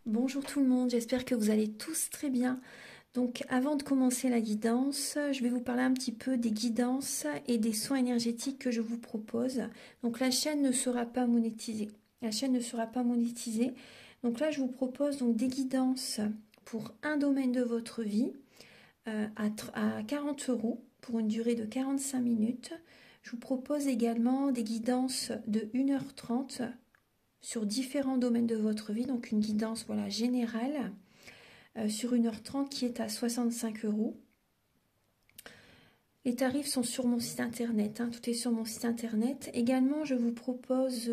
Bonjour tout le monde, j'espère que vous allez tous très bien. Donc avant de commencer la guidance, je vais vous parler un petit peu des guidances et des soins énergétiques que je vous propose. Donc la chaîne ne sera pas monétisée. La chaîne ne sera pas monétisée. Donc là je vous propose donc des guidances pour un domaine de votre vie à 40 € pour une durée de 45 minutes. Je vous propose également des guidances de 1h30 sur différents domaines de votre vie, donc une guidance voilà, générale sur 1h30 qui est à 65 €. Les tarifs sont sur mon site internet, hein, tout est sur mon site internet. Également, je vous propose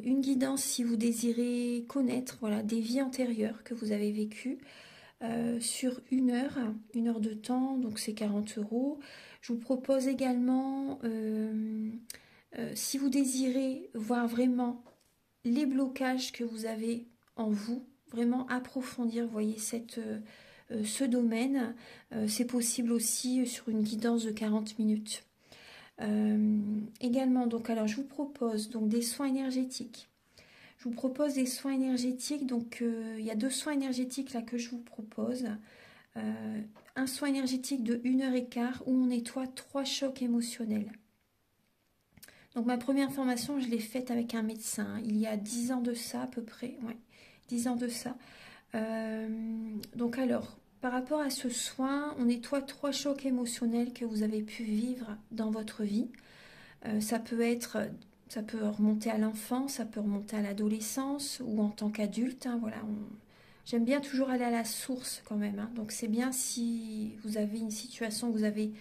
une guidance si vous désirez connaître voilà, des vies antérieures que vous avez vécues sur une heure de temps, donc c'est 40 €. Je vous propose également, si vous désirez voir vraiment les blocages que vous avez en vous, vraiment approfondir, vous voyez, ce domaine, c'est possible aussi sur une guidance de 40 minutes. Également, donc, alors je vous propose donc des soins énergétiques. Je vous propose des soins énergétiques, donc il y a 2 soins énergétiques là que je vous propose. Un soin énergétique de 1h15 où on nettoie 3 chocs émotionnels. Donc ma première formation, je l'ai faite avec un médecin, il y a 10 ans de ça à peu près, ouais, 10 ans de ça. Donc alors, par rapport à ce soin, on nettoie 3 chocs émotionnels que vous avez pu vivre dans votre vie. Ça peut remonter à l'enfance, ça peut remonter à l'adolescence ou en tant qu'adulte, hein, voilà. J'aime bien toujours aller à la source quand même, hein. Donc c'est bien si vous avez une situation que vous avez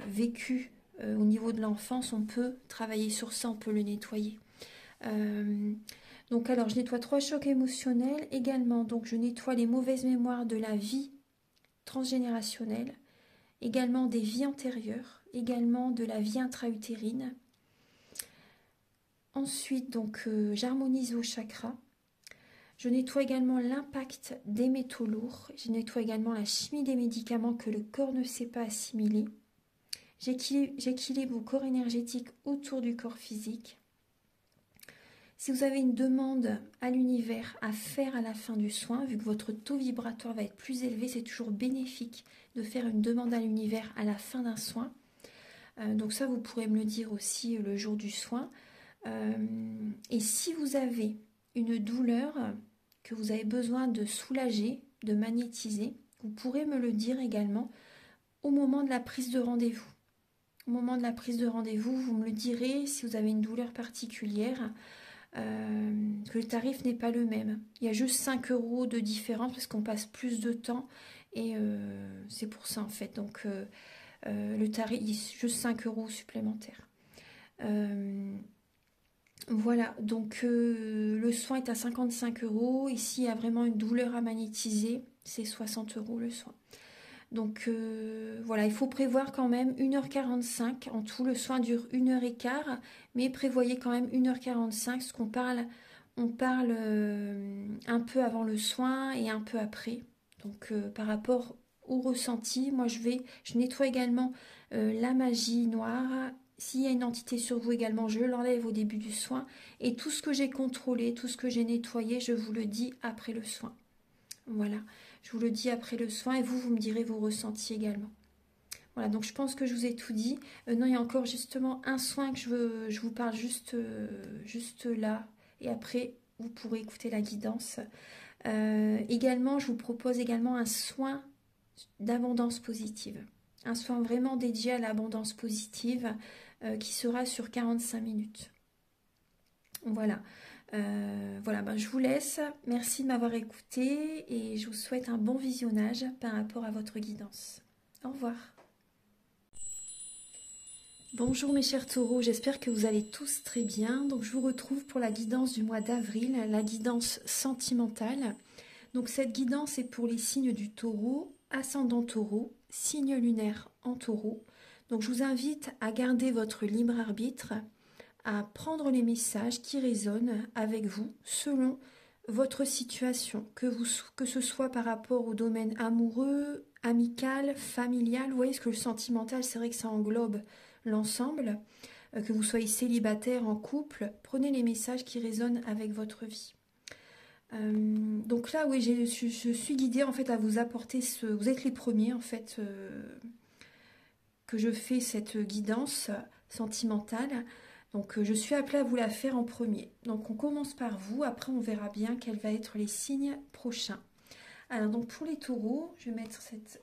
vécue au niveau de l'enfance, on peut travailler sur ça, on peut le nettoyer. Donc alors je nettoie 3 chocs émotionnels également, donc je nettoie les mauvaises mémoires de la vie transgénérationnelle, également des vies antérieures, également de la vie intra-utérine. Ensuite donc j'harmonise vos chakras. Je nettoie également l'impact des métaux lourds. Je nettoie également la chimie des médicaments que le corps ne sait pas assimiler. J'équilibre vos corps énergétiques autour du corps physique. Si vous avez une demande à l'univers à faire à la fin du soin, vu que votre taux vibratoire va être plus élevé, c'est toujours bénéfique de faire une demande à l'univers à la fin d'un soin. Donc ça, vous pourrez me le dire aussi le jour du soin. Et si vous avez une douleur que vous avez besoin de soulager, de magnétiser, vous pourrez me le dire également au moment de la prise de rendez-vous. Au moment de la prise de rendez-vous, vous me le direz si vous avez une douleur particulière, que le tarif n'est pas le même. Il y a juste 5 € de différence parce qu'on passe plus de temps et c'est pour ça en fait. Donc le tarif, il y a juste 5 € supplémentaires. Voilà, donc le soin est à 55 €. Ici, il y a vraiment une douleur à magnétiser, c'est 60 € le soin. Donc voilà, il faut prévoir quand même 1h45. En tout, le soin dure 1h15, mais prévoyez quand même 1h45, parce qu'on parle, on parle un peu avant le soin et un peu après. Donc par rapport au ressenti, moi je nettoie également la magie noire. S'il y a une entité sur vous également, je l'enlève au début du soin. Et tout ce que j'ai contrôlé, tout ce que j'ai nettoyé, je vous le dis après le soin. Voilà, je vous le dis après le soin et vous me direz vos ressentis également. Voilà, donc je pense que je vous ai tout dit. Non, il y a encore justement un soin que je vous parle juste là. Et après, vous pourrez écouter la guidance. Également, je vous propose également un soin d'abondance positive. Un soin vraiment dédié à l'abondance positive qui sera sur 45 minutes. Voilà. Voilà, ben, je vous laisse. Merci de m'avoir écouté et je vous souhaite un bon visionnage par rapport à votre guidance. Au revoir. Bonjour mes chers taureaux, j'espère que vous allez tous très bien. Donc je vous retrouve pour la guidance du mois d'avril, la guidance sentimentale. Donc cette guidance est pour les signes du taureau, ascendant taureau, signe lunaire en taureau. Donc je vous invite à garder votre libre arbitre, à prendre les messages qui résonnent avec vous selon votre situation, que ce soit par rapport au domaine amoureux, amical, familial. Vous voyez, ce que le sentimental, c'est vrai que ça englobe l'ensemble, que vous soyez célibataire, en couple, prenez les messages qui résonnent avec votre vie. donc là, oui, je suis guidée en fait à vous apporter ce... Vous êtes les premiers en fait que je fais cette guidance sentimentale. Donc je suis appelée à vous la faire en premier. Donc on commence par vous, après on verra bien quels vont être les signes prochains. Alors donc pour les taureaux, je vais mettre cette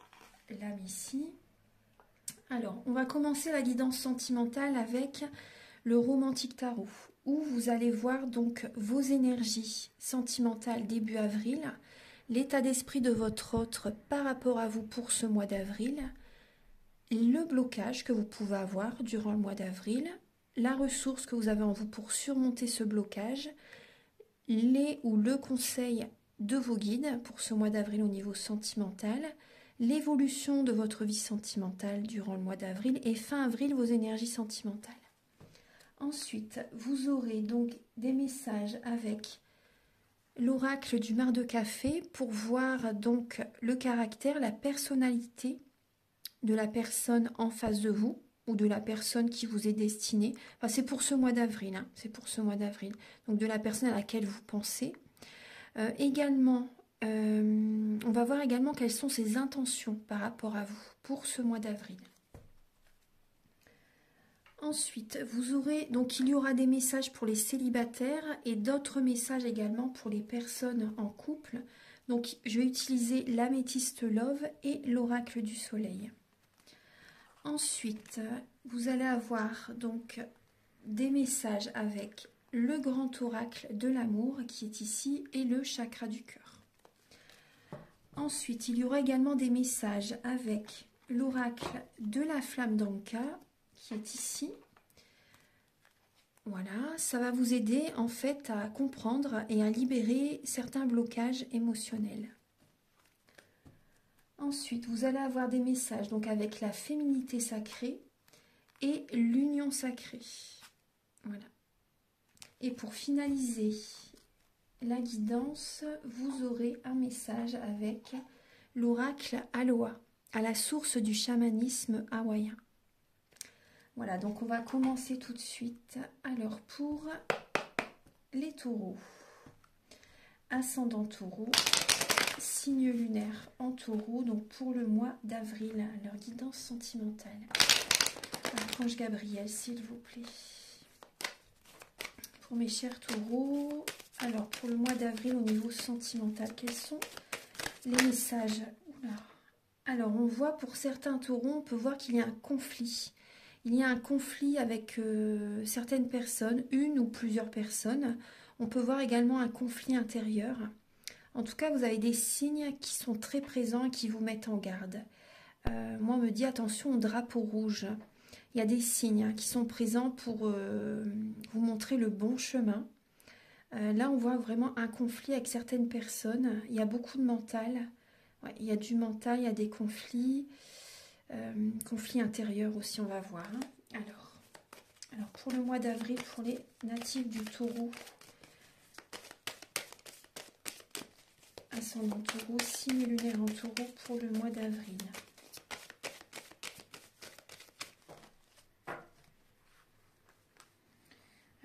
lame ici. Alors on va commencer la guidance sentimentale avec le romantique tarot, où vous allez voir donc vos énergies sentimentales début avril, l'état d'esprit de votre autre par rapport à vous pour ce mois d'avril, le blocage que vous pouvez avoir durant le mois d'avril, la ressource que vous avez en vous pour surmonter ce blocage, les ou le conseil de vos guides pour ce mois d'avril au niveau sentimental, l'évolution de votre vie sentimentale durant le mois d'avril et fin avril vos énergies sentimentales. Ensuite, vous aurez donc des messages avec l'oracle du mar de café pour voir donc le caractère, la personnalité de la personne en face de vous ou de la personne qui vous est destinée. Enfin, c'est pour ce mois d'avril, hein, c'est pour ce mois d'avril. Donc de la personne à laquelle vous pensez. Également, on va voir également quelles sont ses intentions par rapport à vous pour ce mois d'avril. Ensuite, vous aurez, donc il y aura des messages pour les célibataires et d'autres messages également pour les personnes en couple. Donc je vais utiliser l'améthyste love et l'oracle du soleil. Ensuite, vous allez avoir donc des messages avec le grand oracle de l'amour qui est ici et le chakra du cœur. Ensuite, il y aura également des messages avec l'oracle de la flamme d'Anka qui est ici. Voilà, ça va vous aider en fait à comprendre et à libérer certains blocages émotionnels. Ensuite, vous allez avoir des messages donc avec la féminité sacrée et l'union sacrée. Voilà. Et pour finaliser la guidance, vous aurez un message avec l'oracle Aloha, à la source du chamanisme hawaïen. Voilà, donc on va commencer tout de suite. Alors pour les taureaux, ascendant taureau, signe lunaire en taureau, donc pour le mois d'avril, leur guidance sentimentale. Archange Gabriel, s'il vous plaît. Pour mes chers taureaux, alors pour le mois d'avril au niveau sentimental, quels sont les messages? Oula. Alors on voit pour certains taureaux, on peut voir qu'il y a un conflit. Il y a un conflit avec certaines personnes, une ou plusieurs personnes. On peut voir également un conflit intérieur. En tout cas, vous avez des signes qui sont très présents et qui vous mettent en garde. Moi, on me dit attention au drapeau rouge. Il y a des signes qui sont présents pour vous montrer le bon chemin. Là, on voit vraiment un conflit avec certaines personnes. Il y a beaucoup de mental. Ouais, il y a du mental, il y a des conflits. Conflit intérieur aussi, on va voir. Hein. Alors, pour le mois d'avril, pour les natifs du taureau, ascendant taureau, signe lunaire en taureau pour le mois d'avril.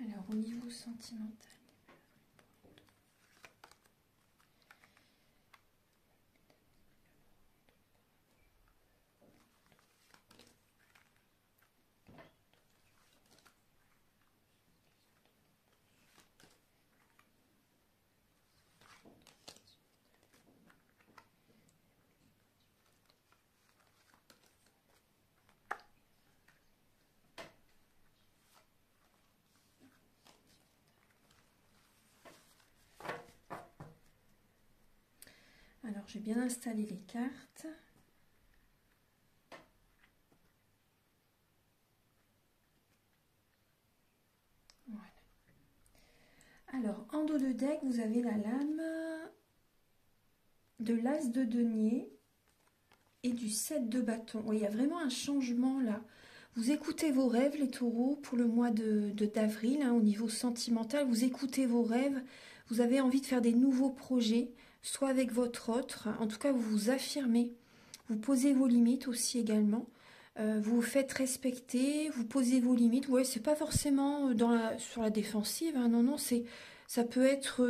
Alors, au niveau sentimental. Alors, j'ai bien installé les cartes. Voilà. Alors, en dos de deck, vous avez la lame de l'as de denier et du 7 de bâton. Oui, il y a vraiment un changement là. Vous écoutez vos rêves, les taureaux, pour le mois d'avril, hein, au niveau sentimental. Vous écoutez vos rêves. Vous avez envie de faire des nouveaux projets, soit avec votre autre. En tout cas, vous vous affirmez. Vous posez vos limites aussi également. Vous vous faites respecter, vous posez vos limites. Ouais, c'est pas forcément sur la défensive. Hein, non, non, c'est Ça peut être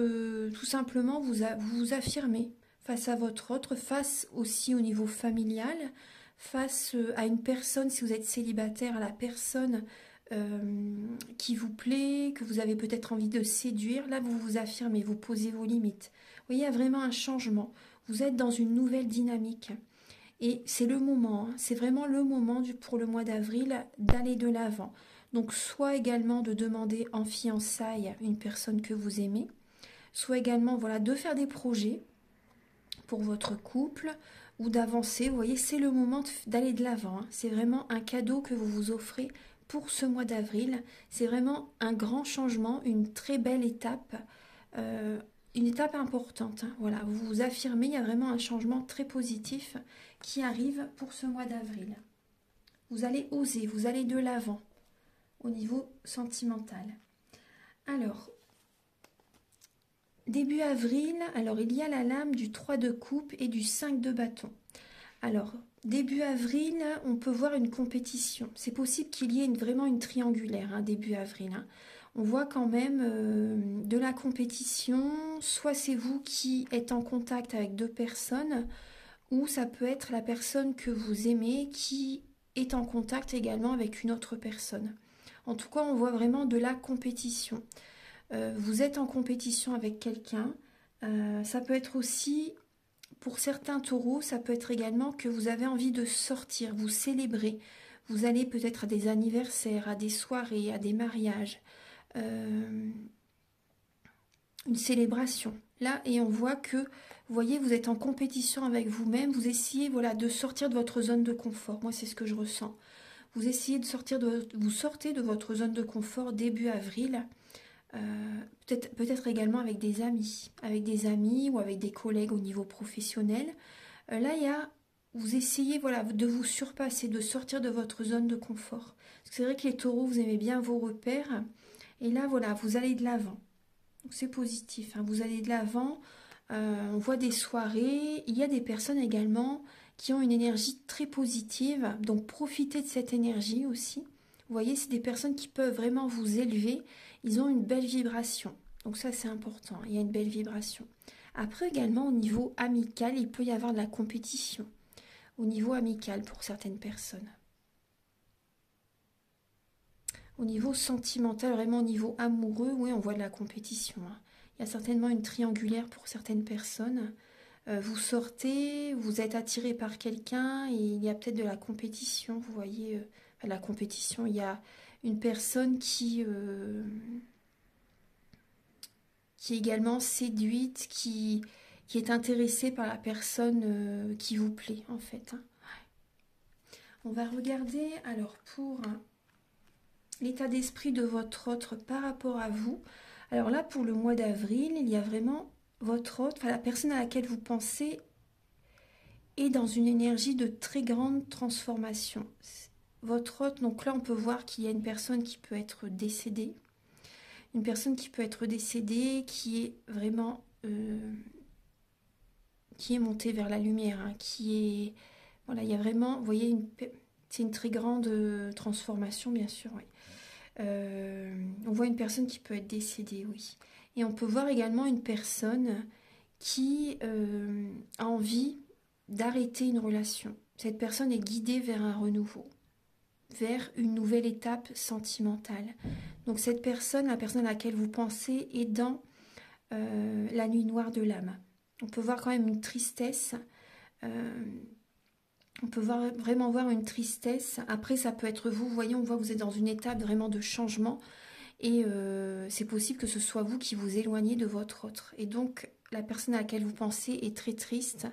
tout simplement vous affirmer face à votre autre, face aussi au niveau familial, face à une personne, si vous êtes célibataire, à la personne qui vous plaît, que vous avez peut-être envie de séduire. Là, vous vous affirmez, vous posez vos limites. Vous voyez, il y a vraiment un changement. Vous êtes dans une nouvelle dynamique. Et c'est le moment, hein, c'est vraiment le moment pour le mois d'avril d'aller de l'avant. Donc soit également de demander en fiançailles une personne que vous aimez, soit également voilà, de faire des projets pour votre couple ou d'avancer. Vous voyez, c'est le moment d'aller de l'avant. Hein. C'est vraiment un cadeau que vous vous offrez pour ce mois d'avril. C'est vraiment un grand changement, une très belle étape. Une étape importante. Hein. Voilà, vous vous affirmez, il y a vraiment un changement très positif qui arrive pour ce mois d'avril. Vous allez oser, vous allez de l'avant au niveau sentimental. Alors, début avril, alors il y a la lame du 3 de coupe et du 5 de bâton. Alors, début avril, on peut voir une compétition. C'est possible qu'il y ait vraiment une triangulaire, hein, début avril. Hein. On voit quand même de la compétition, soit c'est vous qui êtes en contact avec deux personnes, ou ça peut être la personne que vous aimez qui est en contact également avec une autre personne. En tout cas, on voit vraiment de la compétition. Vous êtes en compétition avec quelqu'un. Ça peut être aussi, pour certains taureaux, ça peut être également que vous avez envie de sortir, vous célébrer. Vous allez peut-être à des anniversaires, à des soirées, à des mariages. Une célébration. Là, et on voit que, vous voyez, vous êtes en compétition avec vous-même. Vous essayez, voilà, de sortir de votre zone de confort. Moi, c'est ce que je ressens. Vous essayez de sortir vous sortez de votre zone de confort début avril. Peut-être également avec des amis ou avec des collègues au niveau professionnel. Là, vous essayez voilà, de vous surpasser, de sortir de votre zone de confort. Parce que c'est vrai que les taureaux, vous aimez bien vos repères. Et là, voilà, vous allez de l'avant. Donc c'est positif, hein, vous allez de l'avant. On voit des soirées. Il y a des personnes également qui ont une énergie très positive. Donc profitez de cette énergie aussi. Vous voyez, c'est des personnes qui peuvent vraiment vous élever. Ils ont une belle vibration. Donc ça, c'est important. Il y a une belle vibration. Après, également, au niveau amical, il peut y avoir de la compétition. Au niveau amical pour certaines personnes. Au niveau sentimental, vraiment au niveau amoureux, oui, on voit de la compétition. Hein. Il y a certainement une triangulaire pour certaines personnes. Vous sortez, vous êtes attiré par quelqu'un et il y a peut-être de la compétition. Vous voyez, la compétition, il y a une personne qui est également séduite, qui est intéressée par la personne qui vous plaît, en fait. Hein. On va regarder, alors, pour l'état d'esprit de votre autre par rapport à vous. Alors là, pour le mois d'avril, il y a vraiment votre autre, la personne à laquelle vous pensez est dans une énergie de très grande transformation. Votre autre, donc là, on peut voir qu'il y a une personne qui peut être décédée. Une personne qui peut être décédée, qui est vraiment... qui est montée vers la lumière, hein, qui est... Voilà, il y a vraiment, vous voyez, c'est une très grande transformation, bien sûr, oui. On voit une personne qui peut être décédée, oui. Et on peut voir également une personne qui a envie d'arrêter une relation. Cette personne est guidée vers un renouveau, vers une nouvelle étape sentimentale. Donc cette personne, la personne à laquelle vous pensez, est dans la nuit noire de l'âme. On peut voir quand même une tristesse. On peut vraiment voir une tristesse. Après, ça peut être vous. Vous voyez, on voit que vous êtes dans une étape vraiment de changement. Et c'est possible que ce soit vous qui vous éloignez de votre autre. Et donc, la personne à laquelle vous pensez est très triste.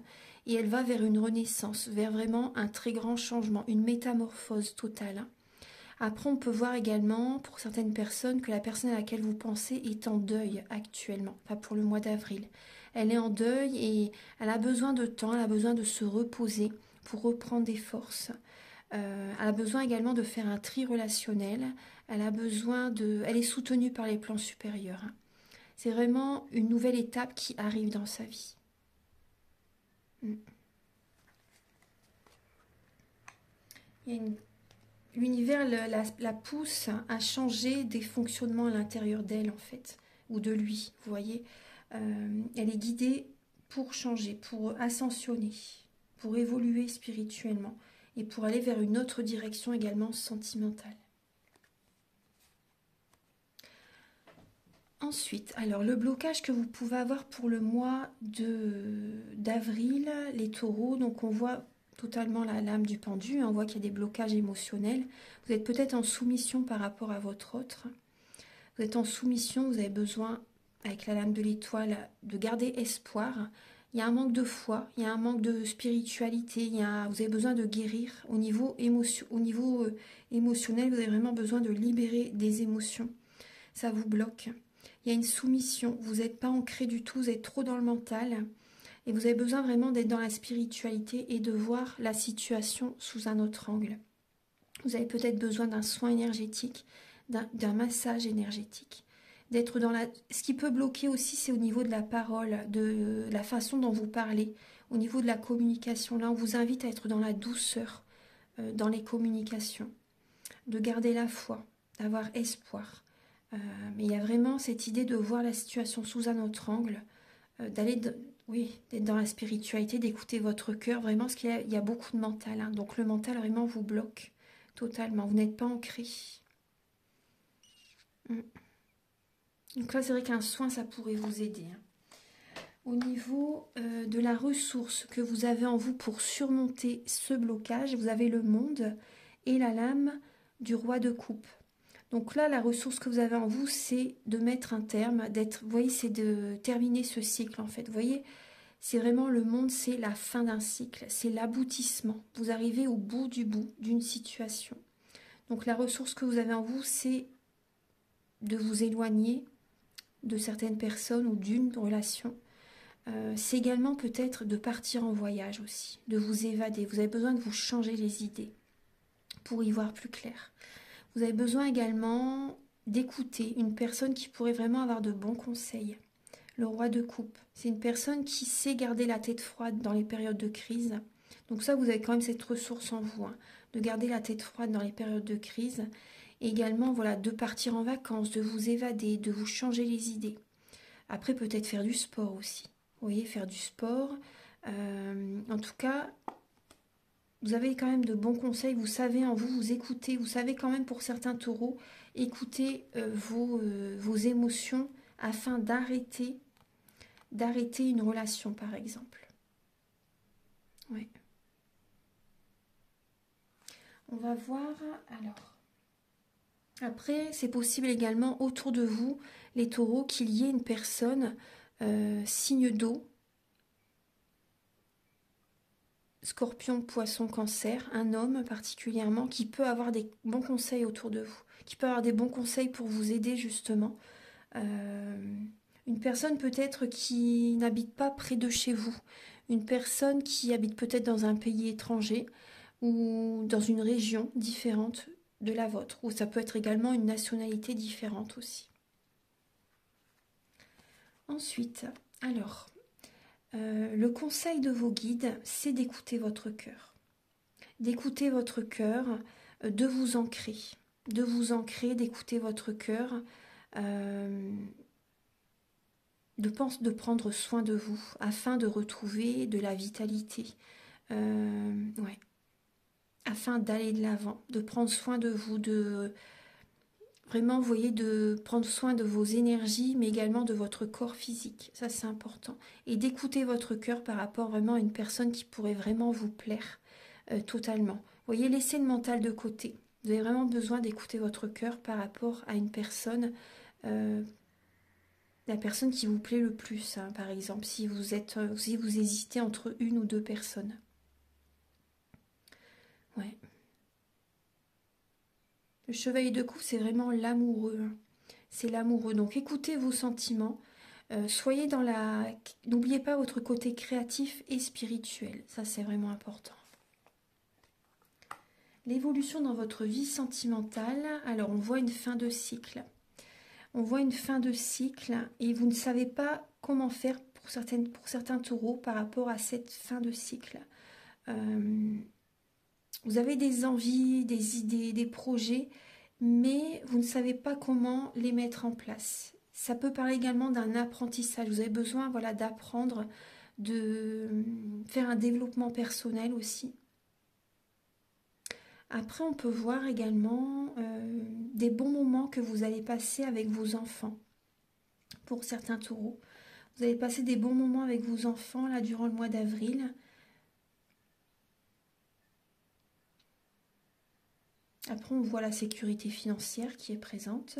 Et elle va vers une renaissance, vers vraiment un très grand changement, une métamorphose totale. Après, on peut voir également, pour certaines personnes, que la personne à laquelle vous pensez est en deuil actuellement, pas pour le mois d'avril. Elle est en deuil et elle a besoin de temps, elle a besoin de se reposer pour reprendre des forces. Elle a besoin également de faire un tri relationnel. Elle est soutenue par les plans supérieurs. C'est vraiment une nouvelle étape qui arrive dans sa vie. L'univers la pousse à changer des fonctionnements à l'intérieur d'elle, en fait. ou de lui, vous voyez. Elle est guidée pour changer, pour ascensionner, pour évoluer spirituellement et pour aller vers une autre direction également sentimentale. Ensuite, alors le blocage que vous pouvez avoir pour le mois d'avril, les taureaux, donc on voit totalement la lame du pendu, on voit qu'il y a des blocages émotionnels. Vous êtes peut-être en soumission par rapport à votre autre. Vous êtes en soumission, vous avez besoin, avec la lame de l'étoile, de garder espoir. Il y a un manque de foi, il y a un manque de spiritualité, vous avez besoin de guérir au niveau émotionnel, vous avez vraiment besoin de libérer des émotions. Ça vous bloque. Il y a une soumission, vous n'êtes pas ancré du tout, vous êtes trop dans le mental. Et vous avez besoin vraiment d'être dans la spiritualité et de voir la situation sous un autre angle. Vous avez peut-être besoin d'un soin énergétique, d'un massage énergétique. D'être dans la... Ce qui peut bloquer aussi, c'est au niveau de la parole, de la façon dont vous parlez, au niveau de la communication. Là, on vous invite à être dans la douceur, dans les communications, de garder la foi, d'avoir espoir. Mais il y a vraiment cette idée de voir la situation sous un autre angle, d'être dans la spiritualité, d'écouter votre cœur, vraiment, parce qu'il y a beaucoup de mental. Hein. Donc le mental vraiment vous bloque totalement, vous n'êtes pas ancré. Donc là, c'est vrai qu'un soin, ça pourrait vous aider. Hein. Au niveau de la ressource que vous avez en vous pour surmonter ce blocage, vous avez le monde et la lame du roi de coupe. Donc là, la ressource que vous avez en vous, c'est de mettre un terme, vous voyez, c'est de terminer ce cycle en fait. Vous voyez, c'est vraiment le monde, c'est la fin d'un cycle, c'est l'aboutissement. Vous arrivez au bout d'une situation. Donc la ressource que vous avez en vous, c'est de vous éloigner de certaines personnes ou d'une relation. C'est également peut-être de partir en voyage aussi, de vous évader. Vous avez besoin de vous changer les idées pour y voir plus clair. Vous avez besoin également d'écouter une personne qui pourrait vraiment avoir de bons conseils. Le roi de coupe, c'est une personne qui sait garder la tête froide dans les périodes de crise. Donc ça, vous avez quand même cette ressource en vous, hein, de garder la tête froide dans les périodes de crise. Et également, voilà, de partir en vacances, de vous évader, de vous changer les idées. Après, peut-être faire du sport aussi. Vous voyez, faire du sport. En tout cas, vous avez quand même de bons conseils. Vous savez en vous, vous écoutez. Vous savez quand même pour certains taureaux, écouter vos émotions afin d'arrêter une relation, par exemple. Ouais. On va voir, alors. Après, c'est possible également autour de vous, les taureaux, qu'il y ait une personne, signe d'eau, Scorpion, Poisson, Cancer, un homme particulièrement, qui peut avoir des bons conseils autour de vous, qui peut avoir des bons conseils pour vous aider justement. Une personne peut-être qui n'habite pas près de chez vous, une personne qui habite peut-être dans un pays étranger ou dans une région différente de la vôtre, ou ça peut être également une nationalité différente aussi. Ensuite, alors, le conseil de vos guides, c'est d'écouter votre cœur. D'écouter votre cœur, de vous ancrer, d'écouter votre cœur, de prendre soin de vous afin de retrouver de la vitalité. Ouais. Afin d'aller de l'avant, de prendre soin de vous, de vraiment, vous voyez, de prendre soin de vos énergies, mais également de votre corps physique. Ça, c'est important. Et d'écouter votre cœur par rapport vraiment à une personne qui pourrait vraiment vous plaire totalement. Vous voyez, laissez le mental de côté. Vous avez vraiment besoin d'écouter votre cœur par rapport à une personne, la personne qui vous plaît le plus, hein, par exemple, si vous hésitez entre une ou deux personnes. Ouais. Le chevalier de coupe, c'est vraiment l'amoureux. Hein. C'est l'amoureux. Donc écoutez vos sentiments. Soyez dans la... N'oubliez pas votre côté créatif et spirituel. Ça, c'est vraiment important. L'évolution dans votre vie sentimentale. Alors, on voit une fin de cycle. On voit une fin de cycle et vous ne savez pas comment faire pour certains taureaux par rapport à cette fin de cycle. Vous avez des envies, des idées, des projets, mais vous ne savez pas comment les mettre en place. Ça peut parler également d'un apprentissage. Vous avez besoin, voilà, d'apprendre, de faire un développement personnel aussi. Après, on peut voir également des bons moments que vous allez passer avec vos enfants. Pour certains taureaux, vous allez passer des bons moments avec vos enfants là durant le mois d'avril. Après, on voit la sécurité financière qui est présente.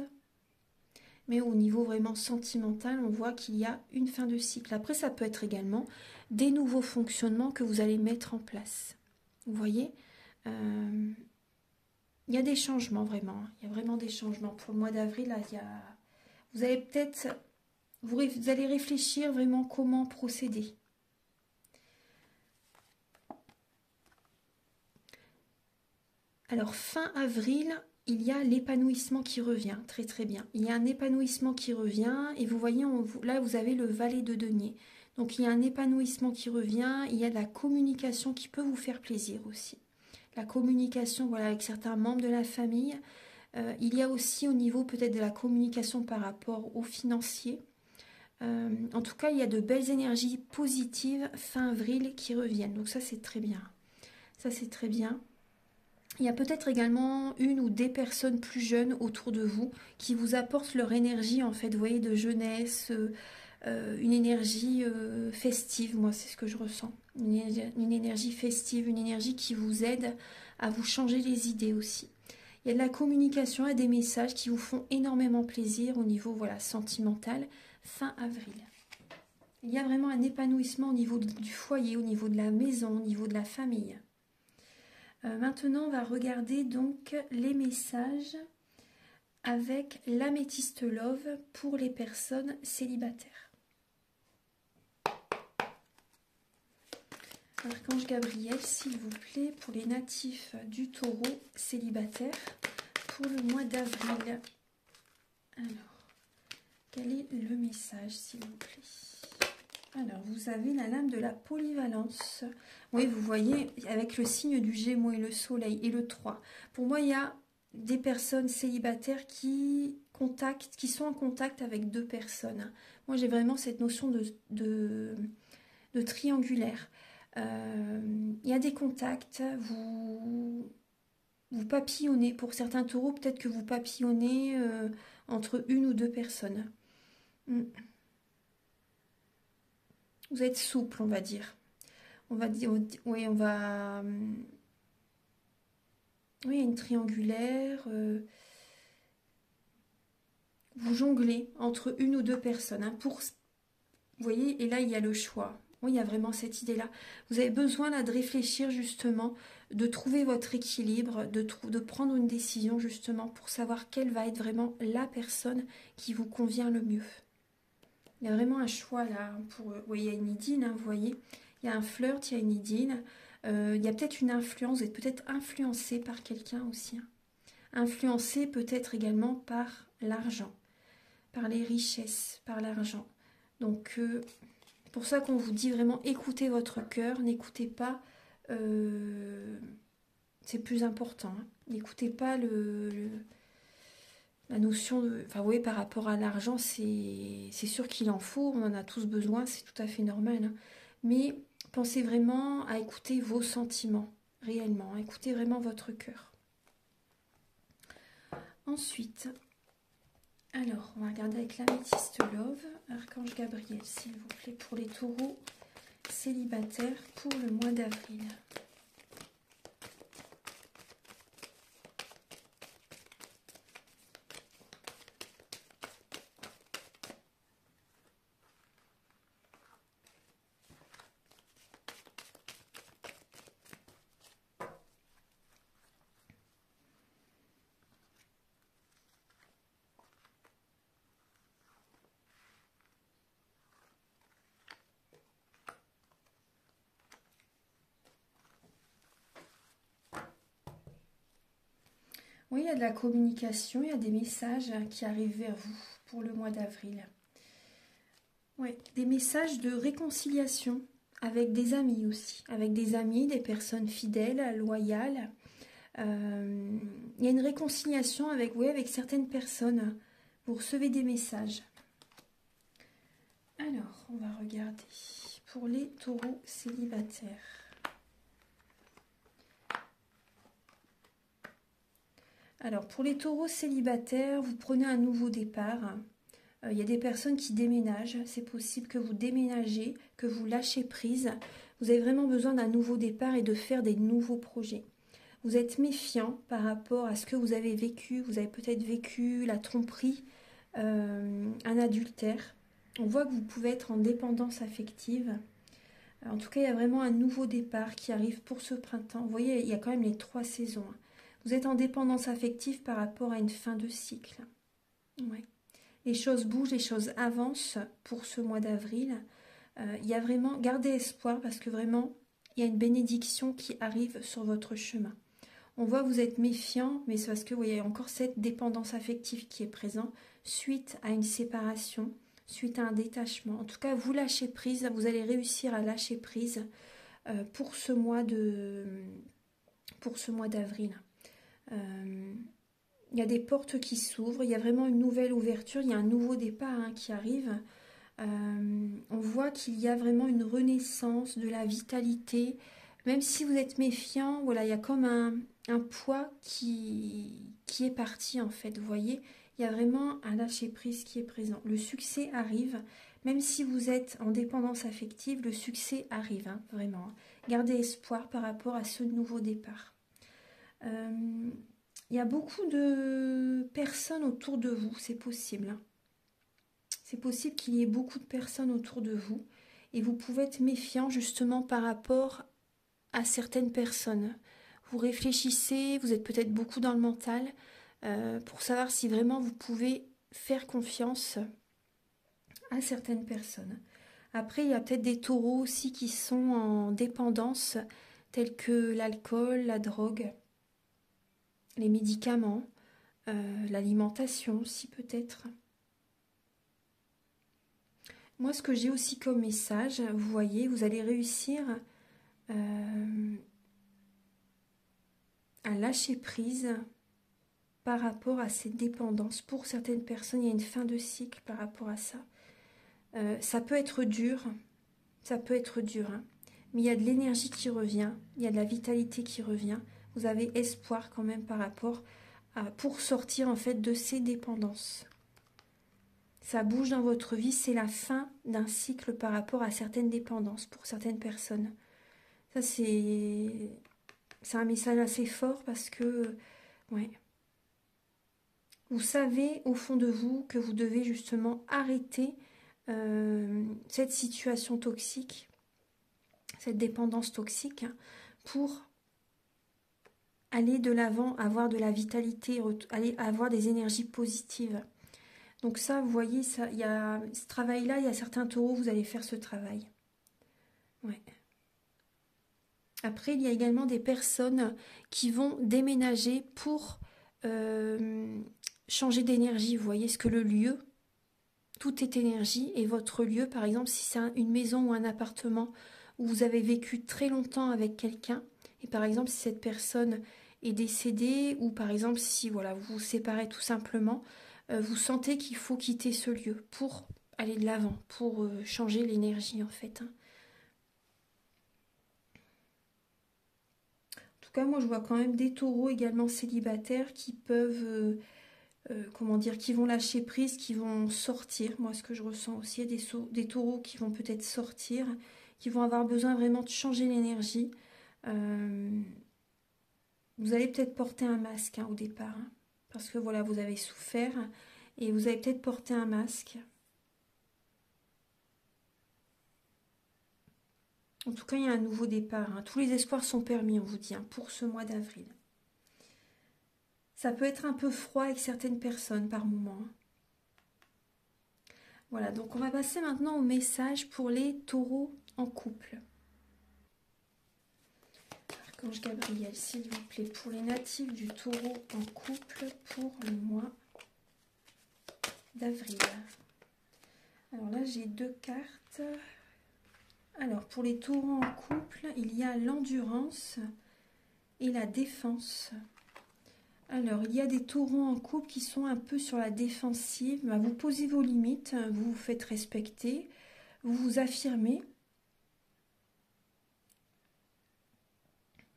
Mais au niveau vraiment sentimental, on voit qu'il y a une fin de cycle. Après, ça peut être également des nouveaux fonctionnements que vous allez mettre en place. Vous voyez, il y a des changements vraiment. Il y a vraiment des changements. Pour le mois d'avril, là, vous allez peut-être, vous allez réfléchir vraiment comment procéder. Alors, fin avril, il y a l'épanouissement qui revient, très très bien. Il y a un épanouissement qui revient et vous voyez, là vous avez le valet de denier. Donc il y a un épanouissement qui revient, il y a de la communication qui peut vous faire plaisir aussi. La communication, voilà, avec certains membres de la famille. Il y a aussi au niveau peut-être de la communication par rapport aux financiers. En tout cas, il y a de belles énergies positives fin avril qui reviennent. Donc ça c'est très bien. Ça c'est très bien. Il y a peut-être également une ou des personnes plus jeunes autour de vous qui vous apportent leur énergie, en fait, vous voyez, de jeunesse, une énergie festive, moi c'est ce que je ressens. Une énergie festive, une énergie qui vous aide à vous changer les idées aussi. Il y a de la communication et des messages qui vous font énormément plaisir au niveau, voilà, sentimental, fin avril. Il y a vraiment un épanouissement au niveau du foyer, au niveau de la maison, au niveau de la famille. Maintenant, on va regarder donc les messages avec l'améthyste love pour les personnes célibataires. Archange Gabriel, s'il vous plaît, pour les natifs du taureau célibataire pour le mois d'avril. Alors, quel est le message, s'il vous plaît? Alors, vous avez la lame de la polyvalence. Oui, vous voyez, avec le signe du Gémeaux et le soleil et le 3. Pour moi, il y a des personnes célibataires qui sont en contact avec deux personnes. Moi, j'ai vraiment cette notion de triangulaire. Il y a des contacts, vous papillonnez. Pour certains taureaux, peut-être que vous papillonnez entre une ou deux personnes. Vous êtes souple, on va dire. On va dire, oui, on va... Oui, une triangulaire. Vous jonglez entre une ou deux personnes. Hein, vous voyez, et là, il y a le choix. Oui, il y a vraiment cette idée-là. Vous avez besoin là de réfléchir justement, de trouver votre équilibre, de prendre une décision justement pour savoir quelle va être vraiment la personne qui vous convient le mieux. Il y a vraiment un choix là. Oui, il y a une idylle, hein, vous voyez. Il y a un flirt, il y a une idylle. Il y a peut-être une influence. Vous êtes peut-être influencé par quelqu'un aussi. Hein. Influencé peut-être également par l'argent, par les richesses, par l'argent. Donc, c'est pour ça qu'on vous dit vraiment écoutez votre cœur. N'écoutez pas... c'est plus important. Hein. N'écoutez pas la notion de... Enfin, oui, par rapport à l'argent, c'est sûr qu'il en faut, on en a tous besoin, c'est tout à fait normal. Hein. Mais pensez vraiment à écouter vos sentiments, réellement. Écoutez vraiment votre cœur. Ensuite, alors, on va regarder avec l'améthyste love, Archange Gabriel, s'il vous plaît, pour les taureaux célibataires pour le mois d'avril. Oui, il y a de la communication, il y a des messages qui arrivent vers vous pour le mois d'avril. Oui, des messages de réconciliation avec des amis aussi, avec des amis, des personnes fidèles, loyales. Il y a une réconciliation avec certaines personnes. Vous recevez des messages. Alors, on va regarder pour les taureaux célibataires. Alors, pour les taureaux célibataires, vous prenez un nouveau départ. Il y a des personnes qui déménagent. C'est possible que vous déménagez, que vous lâchez prise. Vous avez vraiment besoin d'un nouveau départ et de faire des nouveaux projets. Vous êtes méfiant par rapport à ce que vous avez vécu. Vous avez peut-être vécu la tromperie, un adultère. On voit que vous pouvez être en dépendance affective. En tout cas, il y a vraiment un nouveau départ qui arrive pour ce printemps. Vous voyez, il y a quand même les 3 saisons. Vous êtes en dépendance affective par rapport à une fin de cycle. Ouais. Les choses bougent, les choses avancent pour ce mois d'avril. Il y a vraiment, gardez espoir parce que vraiment, il y a une bénédiction qui arrive sur votre chemin. On voit que vous êtes méfiant, mais c'est parce que vous voyez encore cette dépendance affective qui est présente suite à une séparation, suite à un détachement. En tout cas, vous lâchez prise, vous allez réussir à lâcher prise pour ce mois d'avril. Il y a des portes qui s'ouvrent, il y a vraiment une nouvelle ouverture, il y a un nouveau départ qui arrive. On voit qu'il y a vraiment une renaissance de la vitalité. Même si vous êtes méfiant, voilà, il y a comme un poids qui est parti en fait, vous voyez. Il y a vraiment un lâcher-prise qui est présent. Le succès arrive, même si vous êtes en dépendance affective, le succès arrive, vraiment. Gardez espoir par rapport à ce nouveau départ. Il y a beaucoup de personnes autour de vous, c'est possible. C'est possible qu'il y ait beaucoup de personnes autour de vous et vous pouvez être méfiant justement par rapport à certaines personnes. Vous réfléchissez, vous êtes peut-être beaucoup dans le mental pour savoir si vraiment vous pouvez faire confiance à certaines personnes. Après, il y a peut-être des taureaux aussi qui sont en dépendance, tels que l'alcool, la drogue, les médicaments, l'alimentation aussi peut-être. Moi, ce que j'ai aussi comme message, vous voyez, vous allez réussir à lâcher prise par rapport à ces dépendances. Pour certaines personnes, il y a une fin de cycle par rapport à ça. Ça peut être dur, mais il y a de l'énergie qui revient, il y a de la vitalité qui revient. Vous avez espoir quand même par rapport pour sortir en fait de ces dépendances. Ça bouge dans votre vie, c'est la fin d'un cycle par rapport à certaines dépendances pour certaines personnes. Ça c'est un message assez fort parce que ouais. Vous savez au fond de vous que vous devez justement arrêter cette situation toxique, cette dépendance toxique pour aller de l'avant, avoir de la vitalité, aller avoir des énergies positives. Donc ça, vous voyez, ça, il y a ce travail-là, il y a certains taureaux, vous allez faire ce travail. Ouais. Après, il y a également des personnes qui vont déménager pour changer d'énergie. Vous voyez ce que le lieu, tout est énergie, et votre lieu, par exemple, si c'est une maison ou un appartement où vous avez vécu très longtemps avec quelqu'un, et par exemple, si cette personne est décédée, ou par exemple, si voilà, vous vous séparez tout simplement, vous sentez qu'il faut quitter ce lieu pour aller de l'avant, pour changer l'énergie en fait. En tout cas, moi je vois quand même des taureaux également célibataires qui peuvent, comment dire, qui vont lâcher prise, qui vont sortir. Moi ce que je ressens aussi, il y a des taureaux qui vont peut-être sortir, qui vont avoir besoin vraiment de changer l'énergie. Vous allez peut-être porter un masque au départ, parce que voilà, vous avez souffert et vous allez peut-être porter un masque. En tout cas, il y a un nouveau départ. Tous les espoirs sont permis, on vous dit, pour ce mois d'avril. Ça peut être un peu froid avec certaines personnes par moment. Voilà, donc on va passer maintenant au message pour les taureaux en couple. Archange Gabriel, s'il vous plaît, pour les natifs du taureau en couple pour le mois d'avril. Alors là, j'ai 2 cartes. Alors, pour les taureaux en couple, il y a l'endurance et la défense. Alors, il y a des taureaux en couple qui sont un peu sur la défensive. Vous posez vos limites, vous vous faites respecter. vous vous affirmez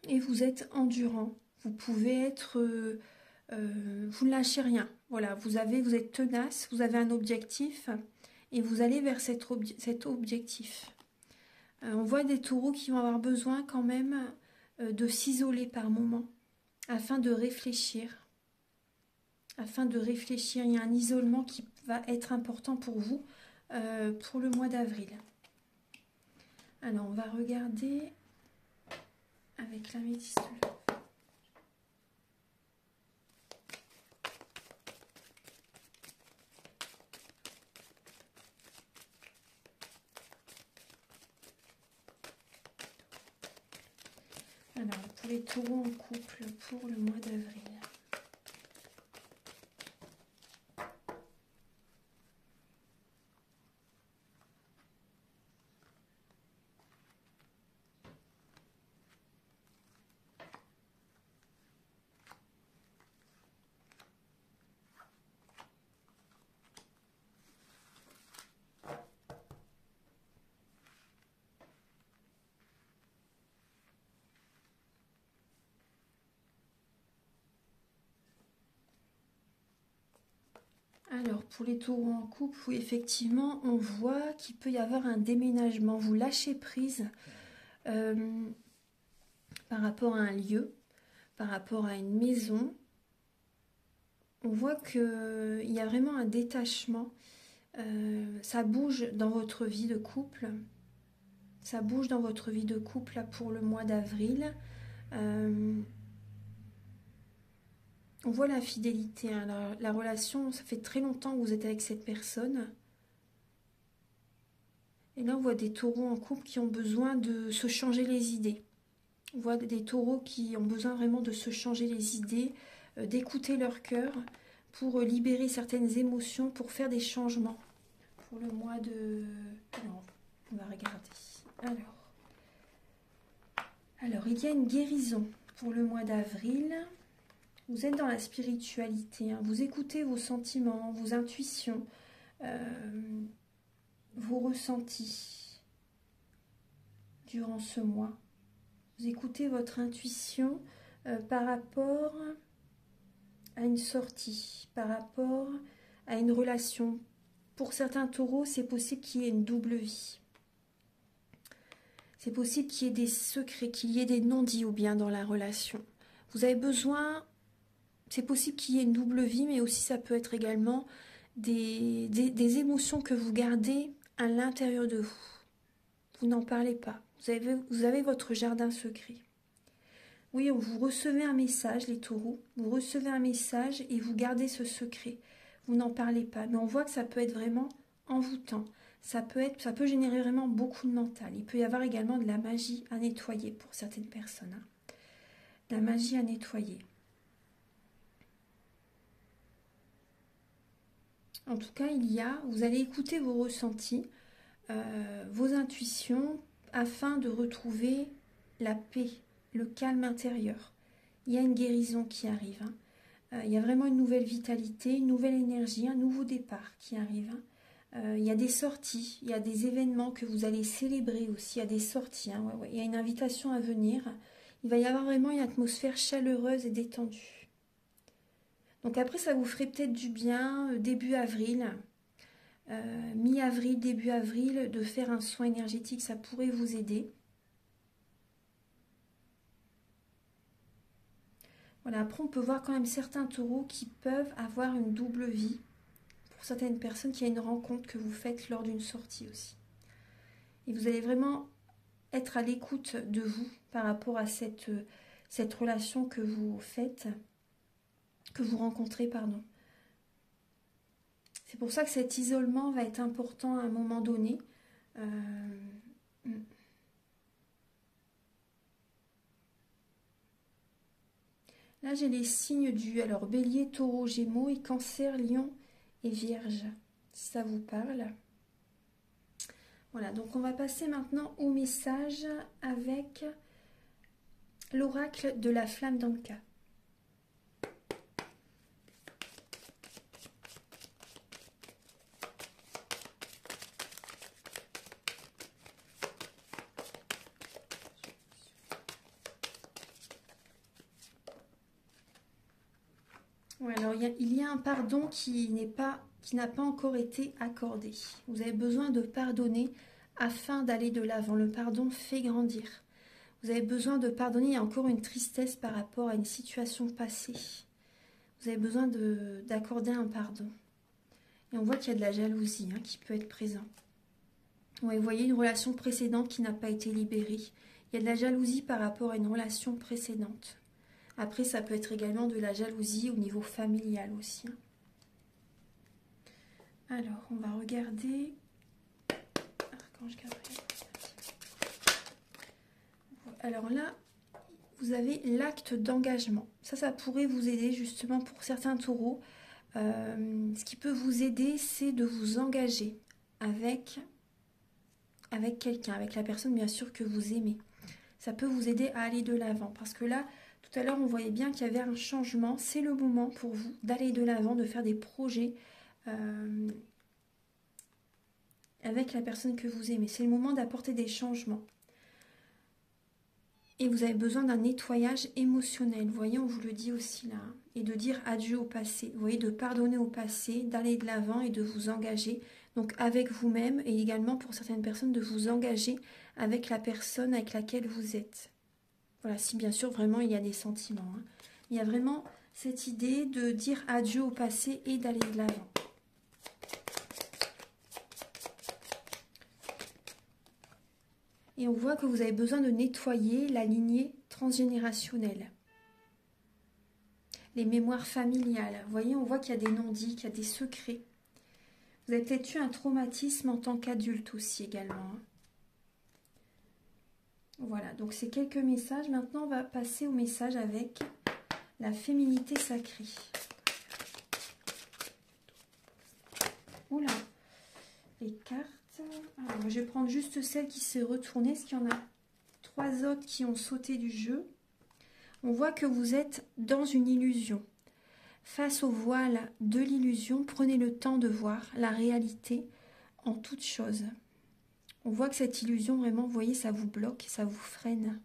et vous êtes endurant. Vous pouvez être... vous ne lâchez rien. Voilà, vous êtes tenace, vous avez un objectif et vous allez vers cet objectif. On voit des taureaux qui vont avoir besoin quand même de s'isoler par moment afin de réfléchir. Afin de réfléchir, il y a un isolement qui va être important pour vous pour le mois d'avril. Alors, on va regarder avec l'améthyste. Alors, pour les taureaux en couple pour le mois d'avril. Alors, pour les taureaux en couple, où effectivement, on voit qu'il peut y avoir un déménagement. Vous lâchez prise par rapport à un lieu, par rapport à une maison. On voit qu'il y a vraiment un détachement. Ça bouge dans votre vie de couple. Ça bouge dans votre vie de couple là, pour le mois d'avril. On voit la fidélité, hein, la relation, ça fait très longtemps que vous êtes avec cette personne. Et là, on voit des taureaux en couple qui ont besoin de se changer les idées. On voit des taureaux qui ont besoin vraiment de se changer les idées, d'écouter leur cœur pour libérer certaines émotions, pour faire des changements. Pour le mois de... Alors, on va regarder. Alors, il y a une guérison pour le mois d'avril. Vous êtes dans la spiritualité, hein. Vous écoutez vos sentiments, vos intuitions, vos ressentis durant ce mois. Vous écoutez votre intuition par rapport à une sortie, par rapport à une relation. Pour certains taureaux, c'est possible qu'il y ait une double vie. C'est possible qu'il y ait des secrets, qu'il y ait des non-dits ou bien dans la relation. Vous avez besoin... C'est possible qu'il y ait une double vie, mais aussi ça peut être également des émotions que vous gardez à l'intérieur de vous. Vous n'en parlez pas. Vous avez votre jardin secret. Oui, vous recevez un message, les taureaux. Vous recevez un message et vous gardez ce secret. Vous n'en parlez pas. Mais on voit que ça peut être vraiment envoûtant. Ça peut générer vraiment beaucoup de mental. Il peut y avoir également de la magie à nettoyer pour certaines personnes. Hein. De la magie à nettoyer. En tout cas, vous allez écouter vos ressentis, vos intuitions, afin de retrouver la paix, le calme intérieur. Il y a une guérison qui arrive. Hein. Il y a vraiment une nouvelle vitalité, une nouvelle énergie, un nouveau départ qui arrive. Hein. Il y a des sorties, il y a des événements que vous allez célébrer aussi. Il y a des sorties, hein, ouais. Il y a une invitation à venir. Il va y avoir vraiment une atmosphère chaleureuse et détendue. Donc après, ça vous ferait peut-être du bien, début avril, mi-avril, début avril, de faire un soin énergétique. Ça pourrait vous aider. Voilà, après, on peut voir quand même certains taureaux qui peuvent avoir une double vie. Pour certaines personnes, qui a une rencontre que vous faites lors d'une sortie aussi. Et vous allez vraiment être à l'écoute de vous par rapport à cette relation que vous faites. Que vous rencontrez, pardon. C'est pour ça que cet isolement va être important à un moment donné. Là, j'ai les signes alors Bélier, Taureau, Gémeaux et Cancer, Lion et Vierge. Si ça vous parle. Voilà, donc on va passer maintenant au message avec l'oracle de la flamme d'Anka. Ouais, alors il y a un pardon qui n'a pas encore été accordé. Vous avez besoin de pardonner afin d'aller de l'avant. Le pardon fait grandir. Vous avez besoin de pardonner. Il y a encore une tristesse par rapport à une situation passée. Vous avez besoin d'accorder un pardon. Et on voit qu'il y a de la jalousie qui peut être présent. Ouais, vous voyez une relation précédente qui n'a pas été libérée. Il y a de la jalousie par rapport à une relation précédente. Après, ça peut être également de la jalousie au niveau familial aussi. Alors, on va regarder. Archange Gabriel. Alors là, vous avez l'acte d'engagement. Ça pourrait vous aider justement pour certains taureaux. Ce qui peut vous aider, c'est de vous engager avec quelqu'un, avec la personne bien sûr que vous aimez. Ça peut vous aider à aller de l'avant. Parce que là, tout à l'heure, on voyait bien qu'il y avait un changement. C'est le moment pour vous d'aller de l'avant, de faire des projets avec la personne que vous aimez. C'est le moment d'apporter des changements. Et vous avez besoin d'un nettoyage émotionnel. Vous voyez, on vous le dit aussi là. Et de dire adieu au passé. Vous voyez, de pardonner au passé, d'aller de l'avant et de vous engager. Donc avec vous-même et également pour certaines personnes de vous engager avec la personne avec laquelle vous êtes. Voilà, si bien sûr vraiment il y a des sentiments. Il y a vraiment cette idée de dire adieu au passé et d'aller de l'avant. Et on voit que vous avez besoin de nettoyer la lignée transgénérationnelle. Les mémoires familiales. Vous voyez, on voit qu'il y a des non-dits, qu'il y a des secrets. Vous avez peut-être eu un traumatisme en tant qu'adulte aussi également. Voilà, donc c'est quelques messages. Maintenant, on va passer au message avec la féminité sacrée. Oula, les cartes. Alors, je vais prendre juste celle qui s'est retournée, parce qu'il y en a 3 autres qui ont sauté du jeu. On voit que vous êtes dans une illusion. Face au voile de l'illusion, prenez le temps de voir la réalité en toute chose. On voit que cette illusion, vraiment, vous voyez, ça vous bloque, ça vous freine.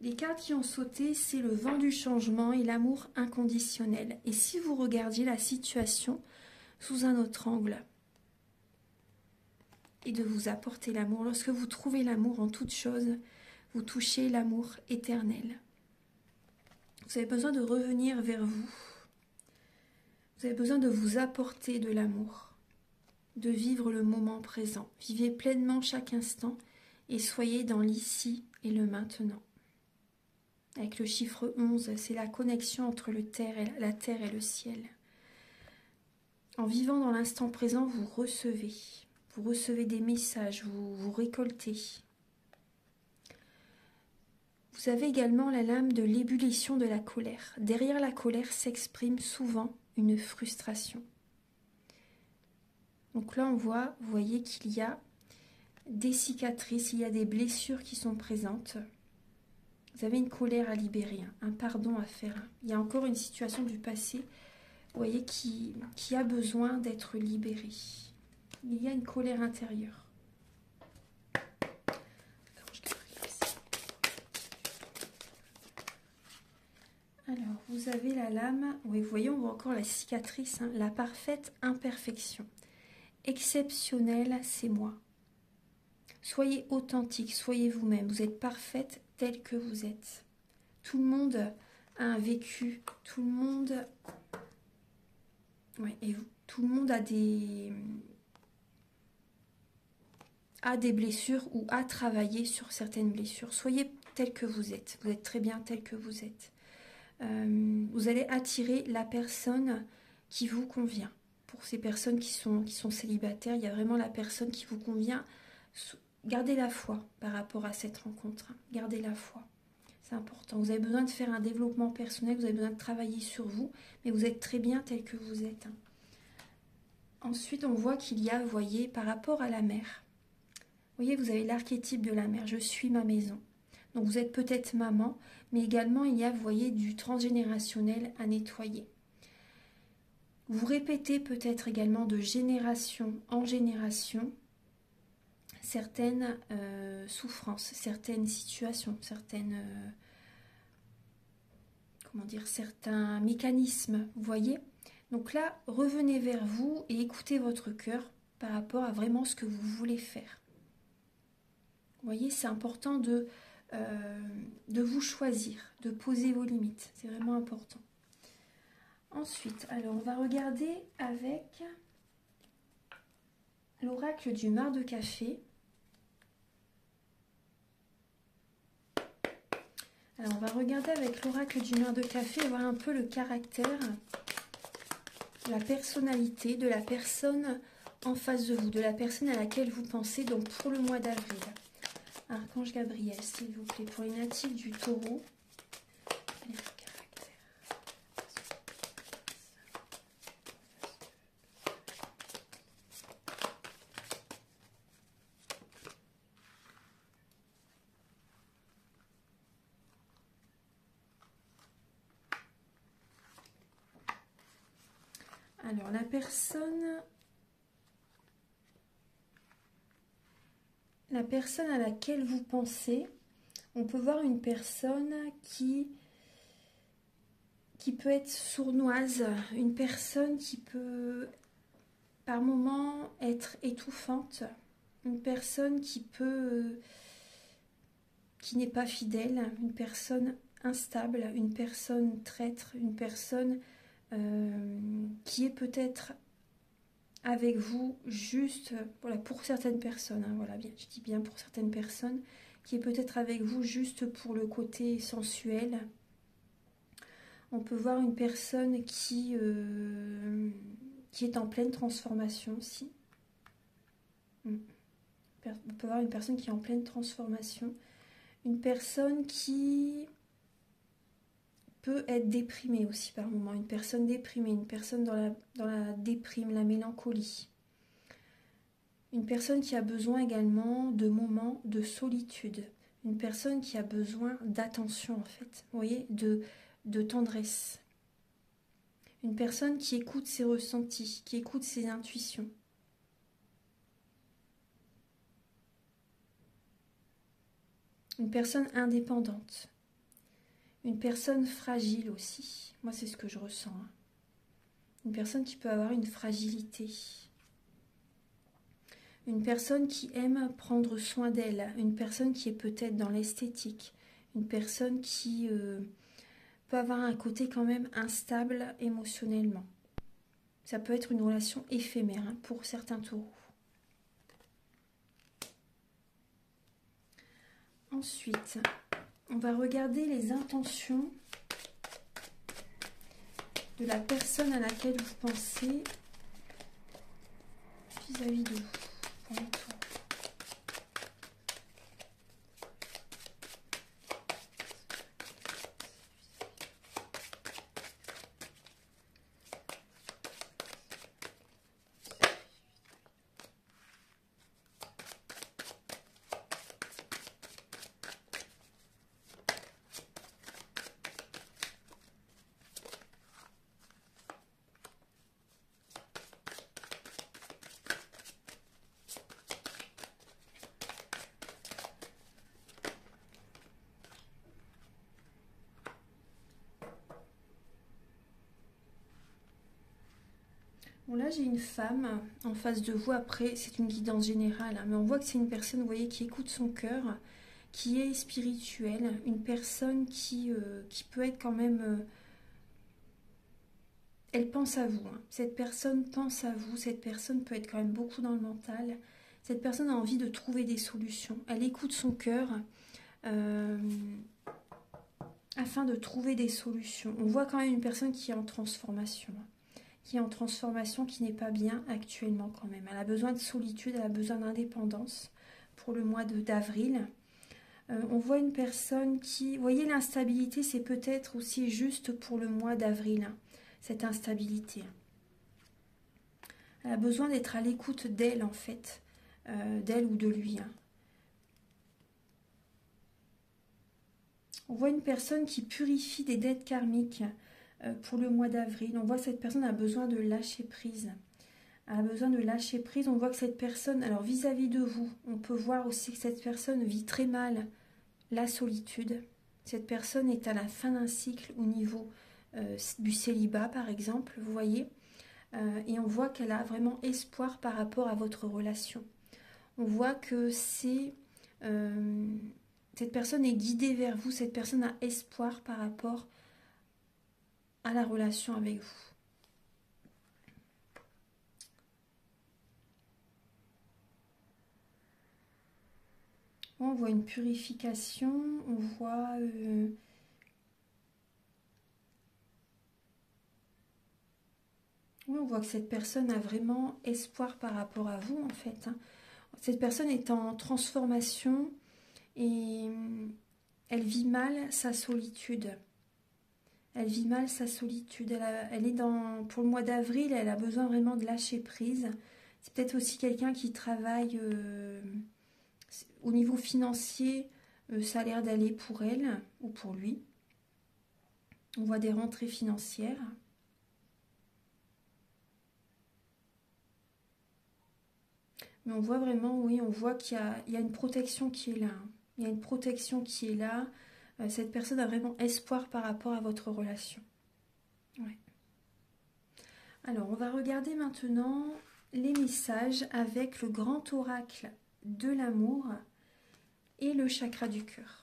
Les cartes qui ont sauté, c'est le vent du changement et l'amour inconditionnel. Et si vous regardiez la situation sous un autre angle, et de vous apporter l'amour, lorsque vous trouvez l'amour en toute chose, vous touchez l'amour éternel. Vous avez besoin de revenir vers vous. Vous avez besoin de vous apporter de l'amour, de vivre le moment présent. Vivez pleinement chaque instant et soyez dans l'ici et le maintenant. Avec le chiffre 11, c'est la connexion entre la terre et le ciel. En vivant dans l'instant présent, vous recevez. Vous recevez des messages, vous récoltez. Vous avez également la lame de l'ébullition de la colère. Derrière la colère s'exprime souvent une frustration. Donc là, vous voyez qu'il y a des cicatrices, il y a des blessures qui sont présentes. Vous avez une colère à libérer, un pardon à faire. Il y a encore une situation du passé, vous voyez, qui a besoin d'être libérée. Il y a une colère intérieure. Alors, vous avez la lame, oui, vous voyez, on voit encore la cicatrice, la parfaite imperfection. Exceptionnel, c'est moi. Soyez authentique, soyez vous-même, vous êtes parfaite telle que vous êtes. Tout le monde a un vécu, tout le monde... Ouais, et tout le monde a des blessures ou a travaillé sur certaines blessures. Soyez tel que vous êtes très bien tel que vous êtes. Vous allez attirer la personne qui vous convient. Pour ces personnes qui sont célibataires, il y a vraiment la personne qui vous convient. Gardez la foi par rapport à cette rencontre. Gardez la foi. C'est important. Vous avez besoin de faire un développement personnel, vous avez besoin de travailler sur vous, mais vous êtes très bien tel que vous êtes. Ensuite, on voit qu'il y a, vous voyez, par rapport à la mère. Vous voyez, vous avez l'archétype de la mère. Je suis ma maison. Donc, vous êtes peut-être maman, mais également, il y a, vous voyez, du transgénérationnel à nettoyer. Vous répétez peut-être également de génération en génération certaines souffrances, certaines situations, certaines, comment dire, certains mécanismes, vous voyez. Donc là, revenez vers vous et écoutez votre cœur par rapport à vraiment ce que vous voulez faire. Vous voyez, c'est important de vous choisir, de poser vos limites. C'est vraiment important. Ensuite, alors on va regarder avec l'oracle du marc de café. Alors on va regarder avec l'oracle du marc de café et voir un peu le caractère, la personnalité de la personne en face de vous, de la personne à laquelle vous pensez, donc pour le mois d'avril. Archange Gabriel, s'il vous plaît, pour les natifs du Taureau. Alors, la personne à laquelle vous pensez, on peut voir une personne qui peut être sournoise, une personne qui peut par moments être étouffante, une personne qui n'est pas fidèle, une personne instable, une personne traître, une personne qui est peut-être avec vous juste, voilà, pour certaines personnes, hein, voilà, bien, je dis bien pour certaines personnes, qui est peut-être avec vous juste pour le côté sensuel. On peut voir une personne qui est en pleine transformation aussi. On peut voir une personne qui est en pleine transformation. Une personne qui peut être déprimée aussi par moment. Une personne déprimée, une personne dans la déprime, la mélancolie. Une personne qui a besoin également de moments de solitude. Une personne qui a besoin d'attention en fait. Vous voyez, de tendresse. Une personne qui écoute ses ressentis, qui écoute ses intuitions. Une personne indépendante. Une personne fragile aussi. Moi, c'est ce que je ressens. Hein. Une personne qui peut avoir une fragilité. Une personne qui aime prendre soin d'elle. Une personne qui est peut-être dans l'esthétique. Une personne qui peut avoir un côté quand même instable émotionnellement. Ça peut être une relation éphémère hein, pour certains taureaux. Ensuite, on va regarder les intentions de la personne à laquelle vous pensez vis-à-vis de vous pour les taureaux. Bon là j'ai une femme en face de vous, après c'est une guidance générale, hein, mais on voit que c'est une personne, vous voyez, qui écoute son cœur, qui est spirituelle, une personne qui peut être quand même... elle pense à vous, hein. Cette personne pense à vous, cette personne peut être quand même beaucoup dans le mental, cette personne a envie de trouver des solutions, elle écoute son cœur afin de trouver des solutions. On voit quand même une personne qui est en transformation, hein. Qui est en transformation, qui n'est pas bien actuellement quand même. Elle a besoin de solitude, elle a besoin d'indépendance pour le mois d'avril. On voit une personne qui... Vous voyez, l'instabilité, c'est peut-être aussi juste pour le mois d'avril, hein, cette instabilité. Elle a besoin d'être à l'écoute d'elle, en fait, d'elle ou de lui. Hein. On voit une personne qui purifie des dettes karmiques pour le mois d'avril. On voit que cette personne a besoin de lâcher prise. a besoin de lâcher prise. On voit que cette personne, alors vis-à-vis de vous, on peut voir aussi que cette personne vit très mal la solitude. Cette personne est à la fin d'un cycle au niveau du célibat, par exemple, vous voyez. Et on voit qu'elle a vraiment espoir par rapport à votre relation. On voit que c'est... cette personne est guidée vers vous, cette personne a espoir par rapport à la relation avec vous. On voit une purification, on voit... oui, on voit que cette personne a vraiment espoir par rapport à vous, en fait. Hein. Cette personne est en transformation et elle vit mal sa solitude. Elle vit mal sa solitude. Elle est dans... Pour le mois d'avril, elle a besoin vraiment de lâcher prise. C'est peut-être aussi quelqu'un qui travaille... au niveau financier, ça a l'air d'aller pour elle ou pour lui. On voit des rentrées financières. Mais on voit vraiment, oui, on voit qu'il y a une protection qui est là. Il y a une protection qui est là. Cette personne a vraiment espoir par rapport à votre relation. Ouais. Alors, on va regarder maintenant les messages avec le grand oracle de l'amour et le chakra du cœur.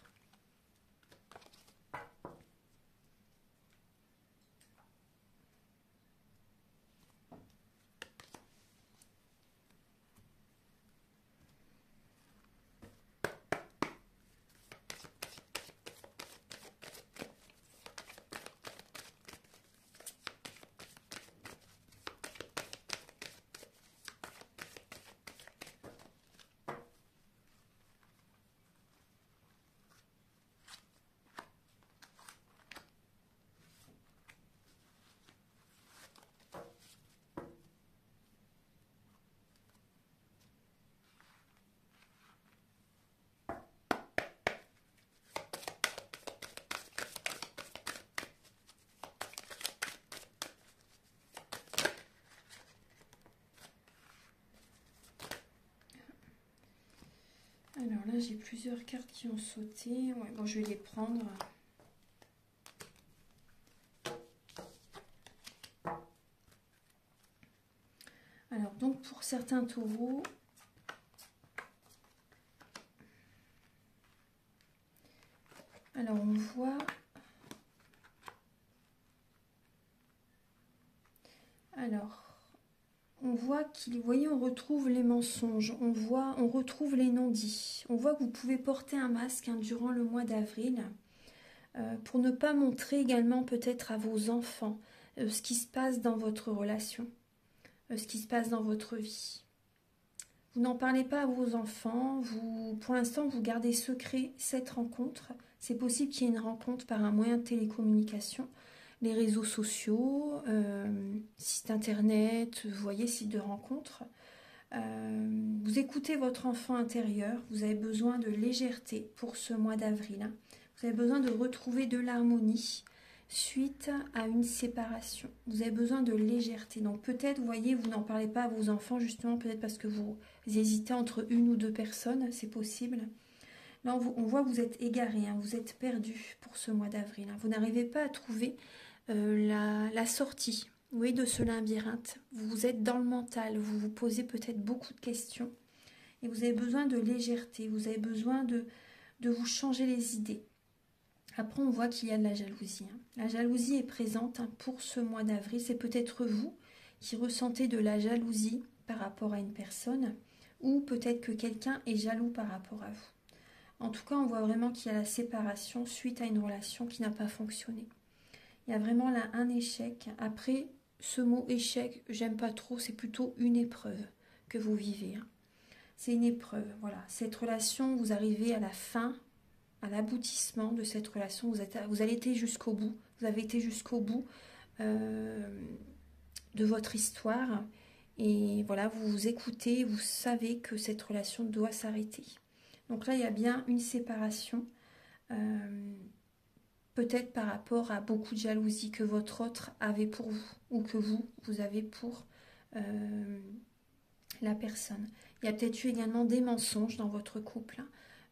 Alors là, j'ai plusieurs cartes qui ont sauté. Ouais, bon, je vais les prendre. Alors, donc, pour certains taureaux, alors on voit... Alors... On voit qu'il, vous voyez, on retrouve les mensonges, on retrouve les non-dits. On voit que vous pouvez porter un masque durant le mois d'avril pour ne pas montrer également peut-être à vos enfants ce qui se passe dans votre relation, ce qui se passe dans votre vie. Vous n'en parlez pas à vos enfants, pour l'instant vous gardez secret cette rencontre. C'est possible qu'il y ait une rencontre par un moyen de télécommunication. Les réseaux sociaux, site internet, vous voyez, site de rencontre. Vous écoutez votre enfant intérieur, vous avez besoin de légèreté pour ce mois d'avril. Hein. Vous avez besoin de retrouver de l'harmonie suite à une séparation. Vous avez besoin de légèreté. Donc peut-être, vous voyez, vous n'en parlez pas à vos enfants, justement, peut-être parce que vous hésitez entre une ou deux personnes, c'est possible. Là, on voit que vous êtes égaré, hein, vous êtes perdu pour ce mois d'avril. Hein. Vous n'arrivez pas à trouver la sortie, oui, de ce labyrinthe. Vous êtes dans le mental, vous vous posez peut-être beaucoup de questions et vous avez besoin de légèreté, vous avez besoin de vous changer les idées. Après, on voit qu'il y a de la jalousie. Hein. La jalousie est présente pour ce mois d'avril. C'est peut-être vous qui ressentez de la jalousie par rapport à une personne ou peut-être que quelqu'un est jaloux par rapport à vous. En tout cas, on voit vraiment qu'il y a la séparation suite à une relation qui n'a pas fonctionné. Il y a vraiment là un échec. Après, ce mot échec, j'aime pas trop, c'est plutôt une épreuve que vous vivez. Hein. C'est une épreuve, voilà. Cette relation, vous arrivez à la fin, à l'aboutissement de cette relation. Vous allez été jusqu'au bout. Vous avez été jusqu'au bout de votre histoire. Et voilà, vous vous écoutez, vous savez que cette relation doit s'arrêter. Donc là, il y a bien une séparation. Peut-être par rapport à beaucoup de jalousie que votre autre avait pour vous ou que vous avez pour la personne. Il y a peut-être eu également des mensonges dans votre couple,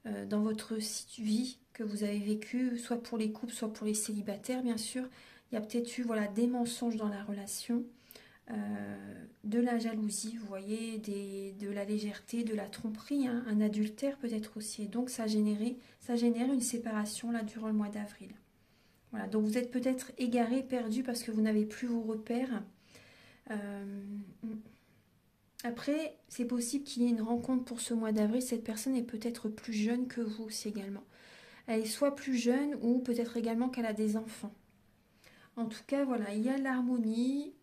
hein, dans votre vie que vous avez vécu, soit pour les couples, soit pour les célibataires, bien sûr. Il y a peut-être eu voilà, des mensonges dans la relation, de la jalousie, vous voyez, de la légèreté, de la tromperie, hein, un adultère peut-être aussi. Et donc ça génère une séparation là durant le mois d'avril. Voilà, donc vous êtes peut-être égaré, perdu parce que vous n'avez plus vos repères. Après, c'est possible qu'il y ait une rencontre pour ce mois d'avril. Cette personne est peut-être plus jeune que vous aussi également. Elle est soit plus jeune ou peut-être également qu'elle a des enfants. En tout cas, voilà, il y a l'harmonie.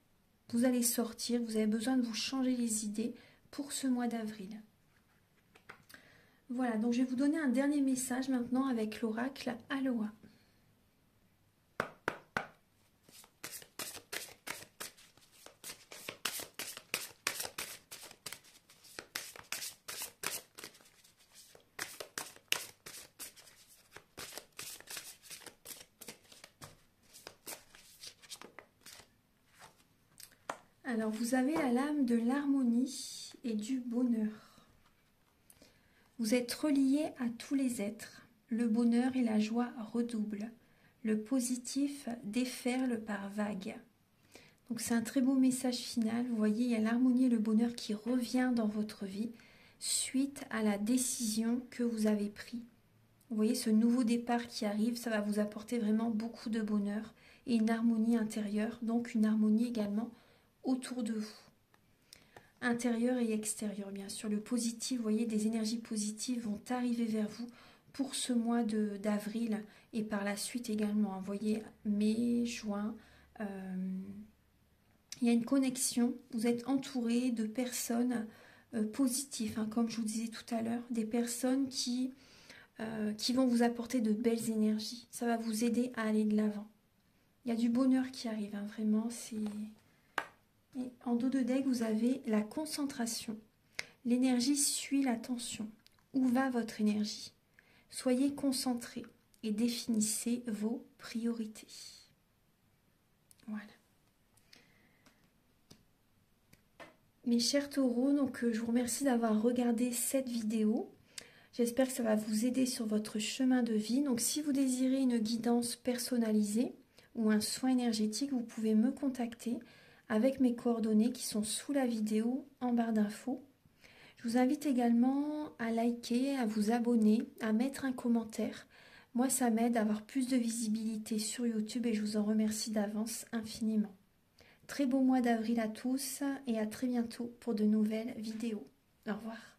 Vous allez sortir, vous avez besoin de vous changer les idées pour ce mois d'avril. Voilà, donc je vais vous donner un dernier message maintenant avec l'oracle Aloha. Alors, vous avez la lame de l'harmonie et du bonheur. Vous êtes relié à tous les êtres. Le bonheur et la joie redoublent. Le positif déferle par vagues. Donc, c'est un très beau message final. Vous voyez, il y a l'harmonie et le bonheur qui revient dans votre vie suite à la décision que vous avez prise. Vous voyez, ce nouveau départ qui arrive, ça va vous apporter vraiment beaucoup de bonheur et une harmonie intérieure. Donc, une harmonie également autour de vous, intérieur et extérieur bien sûr. Le positif, vous voyez, des énergies positives vont arriver vers vous pour ce mois d'avril et par la suite également. Vous voyez, mai, juin, il y a une connexion, vous êtes entouré de personnes positives, hein, comme je vous disais tout à l'heure, des personnes qui vont vous apporter de belles énergies. Ça va vous aider à aller de l'avant. Il y a du bonheur qui arrive, hein, vraiment, c'est... Et en dos de deck, vous avez la concentration. L'énergie suit l'attention. Où va votre énergie? Soyez concentrés et définissez vos priorités. Voilà. Mes chers taureaux, donc, je vous remercie d'avoir regardé cette vidéo. J'espère que ça va vous aider sur votre chemin de vie. Donc, si vous désirez une guidance personnalisée ou un soin énergétique, vous pouvez me contacter avec mes coordonnées qui sont sous la vidéo en barre d'infos. Je vous invite également à liker, à vous abonner, à mettre un commentaire. Moi, ça m'aide à avoir plus de visibilité sur YouTube et je vous en remercie d'avance infiniment. Très beau mois d'avril à tous et à très bientôt pour de nouvelles vidéos. Au revoir.